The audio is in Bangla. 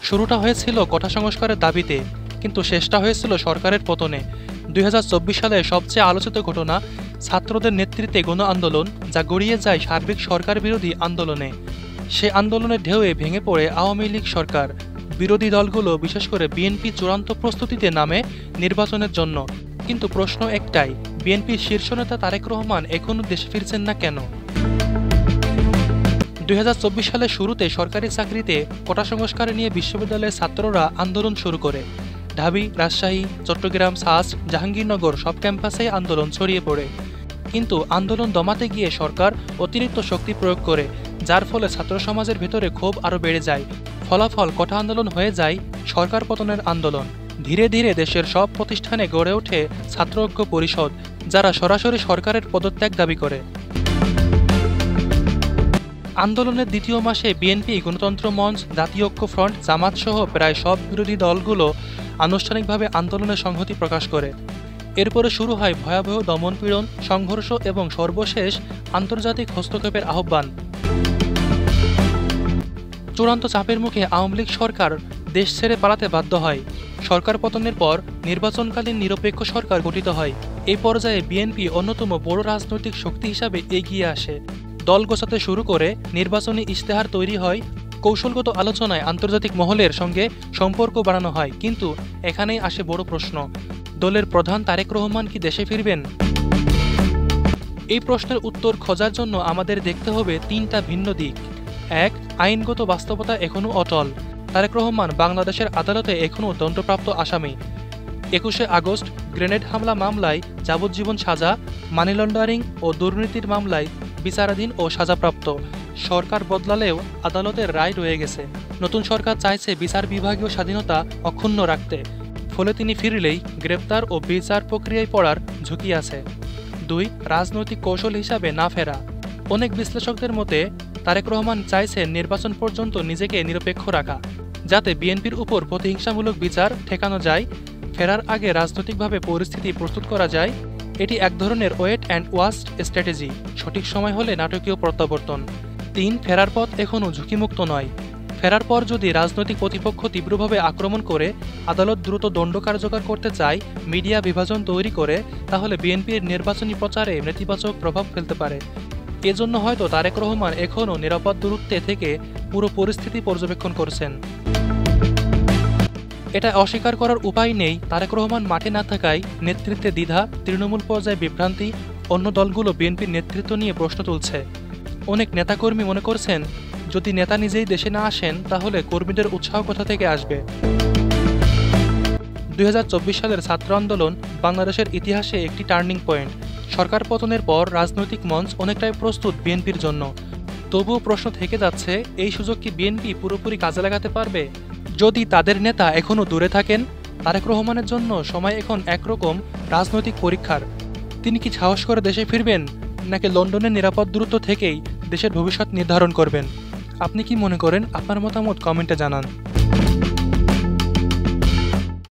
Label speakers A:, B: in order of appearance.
A: শুরুটা হয়েছিল কোটা সংস্কারের দাবিতে, কিন্তু শেষটা হয়েছিল সরকারের পতনে। ২০২৪ সালে সবচেয়ে আলোচিত ঘটনা ছাত্রদের নেতৃত্বে গণ আন্দোলন, যা গড়িয়ে যায় সার্বিক সরকার বিরোধী আন্দোলনে। সে আন্দোলনের ঢেউয়ে ভেঙে পড়ে আওয়ামী লীগ সরকার। বিরোধী দলগুলো, বিশেষ করে বিএনপি, চূড়ান্ত প্রস্তুতিতে নামে নির্বাচনের জন্য। কিন্তু প্রশ্ন একটাই, বিএনপির শীর্ষ নেতা তারেক রহমান এখনও দেশে ফিরছেন না কেন? ২০২৪ সালের শুরুতে সরকারি চাকরিতে কোটা সংস্কার নিয়ে বিশ্ববিদ্যালয়ের ছাত্ররা আন্দোলন শুরু করে। ঢাবি, রাজশাহী, চট্টগ্রাম, সাস, জাহাঙ্গীরনগর সব ক্যাম্পাসে আন্দোলন ছড়িয়ে পড়ে। কিন্তু আন্দোলন দমাতে গিয়ে সরকার অতিরিক্ত শক্তি প্রয়োগ করে, যার ফলে ছাত্র সমাজের ভেতরে ক্ষোভ আরও বেড়ে যায়। ফলাফল কোটা আন্দোলন হয়ে যায় সরকার পতনের আন্দোলন। ধীরে ধীরে দেশের সব প্রতিষ্ঠানে গড়ে ওঠে ছাত্র ঐক্য পরিষদ, যারা সরাসরি সরকারের পদত্যাগ দাবি করে। আন্দোলনের দ্বিতীয় মাসে বিএনপি, গণতন্ত্র মঞ্চ, জাতীয় ঐক্য ফ্রন্ট, জামাত সহ প্রায় সব বিরোধী দলগুলো আনুষ্ঠানিকভাবে আন্দোলনে সংহতি প্রকাশ করে। এরপরে শুরু হয় ভয়াবহ দমনপীড়ন, সংঘর্ষ এবং সর্বশেষ আন্তর্জাতিক হস্তক্ষেপের আহ্বান। চূড়ান্ত চাপের মুখে আওয়ামী লীগ সরকার দেশ ছেড়ে পালাতে বাধ্য হয়। সরকার পতনের পর নির্বাচনকালীন নিরপেক্ষ সরকার গঠিত হয়। এই পর্যায়ে বিএনপি অন্যতম বড় রাজনৈতিক শক্তি হিসাবে এগিয়ে আসে। দল গোছাতে শুরু করে, নির্বাচনী ইশতেহার তৈরি হয়, কৌশলগত আলোচনায় আন্তর্জাতিক মহলের সঙ্গে সম্পর্ক বাড়ানো হয়। কিন্তু এখানেই আসে বড় প্রশ্ন, দলের প্রধান তারেক রহমান কি দেশে ফিরবেন? এই প্রশ্নের উত্তর খোঁজার জন্য আমাদের দেখতে হবে তিনটা ভিন্ন দিক। এক, আইনগত বাস্তবতা এখনও অটল। তারেক রহমান বাংলাদেশের আদালতে এখনও দণ্ডপ্রাপ্ত আসামি। ২১শে আগস্ট গ্রেনেড হামলা মামলায় যাবজ্জীবন সাজা, মানি লন্ডারিং ও দুর্নীতির মামলায় বিচারাধীন ও সাজাপ্রাপ্ত। সরকার বদলালেও আদালতের রায় রয়ে গেছে। নতুন সরকার চাইছে বিচার বিভাগীয় স্বাধীনতা অক্ষুণ্ণ রাখতে। ফলে তিনি ফিরলেই গ্রেপ্তার ও বিচার প্রক্রিয়ায় পড়ার ঝুঁকি আছে। ২, রাজনৈতিক কৌশল হিসাবে না ফেরা। অনেক বিশ্লেষকদের মতে তারেক রহমান চাইছেন নির্বাচন পর্যন্ত নিজেকে নিরপেক্ষ রাখা, যাতে বিএনপির উপর প্রতিহিংসামূলক বিচার ঠেকানো যায়। ফেরার আগে রাজনৈতিকভাবে পরিস্থিতি প্রস্তুত করা যায়। এটি এক ধরনের ওয়েট অ্যান্ড ওয়াচ স্ট্র্যাটেজি, সঠিক সময় হলে নাটকীয় প্রত্যাবর্তন। ৩, ফেরার পথ এখনও ঝুঁকিমুক্ত নয়। ফেরার পর যদি রাজনৈতিক প্রতিপক্ষ তীব্রভাবে আক্রমণ করে, আদালত দ্রুত দণ্ড কার্যকর করতে চায়, মিডিয়া বিভাজন তৈরি করে, তাহলে বিএনপির নির্বাচনী প্রচারে নেতিবাচক প্রভাব ফেলতে পারে। এজন্য হয়তো তারেক রহমান এখনও নিরাপদ দূরত্বে থেকে পুরো পরিস্থিতি পর্যবেক্ষণ করছেন। এটা অস্বীকার করার উপায় নেই, তারেক রহমান মাঠে না থাকায় নেতৃত্বে দ্বিধা, তৃণমূল পর্যায়ে বিভ্রান্তি, অন্য দলগুলো বিএনপির নেতৃত্ব নিয়ে প্রশ্ন তুলছে। অনেক নেতাকর্মী মনে করছেন, যদি নেতা নিজেই দেশে না আসেন, তাহলে কর্মীদের উৎসাহ কোথা থেকে আসবে? ২০২৪ সালের ছাত্র আন্দোলন বাংলাদেশের ইতিহাসে একটি টার্নিং পয়েন্ট। সরকার পতনের পর রাজনৈতিক মঞ্চ অনেকটাই প্রস্তুত বিএনপির জন্য। তবুও প্রশ্ন থেকে যাচ্ছে, এই সুযোগ কি বিএনপি পুরোপুরি কাজে লাগাতে পারবে? যদি তাদের নেতা এখনও দূরে থাকেন, তারেক রহমানের জন্য সময় এখন একরকম রাজনৈতিক পরীক্ষার। তিনি কি সাহস করে দেশে ফিরবেন, নাকি লন্ডনের নিরাপদ দূরত্ব থেকেই দেশের ভবিষ্যৎ নির্ধারণ করবেন? আপনি কি মনে করেন? আপনার মতামত কমেন্টে জানান।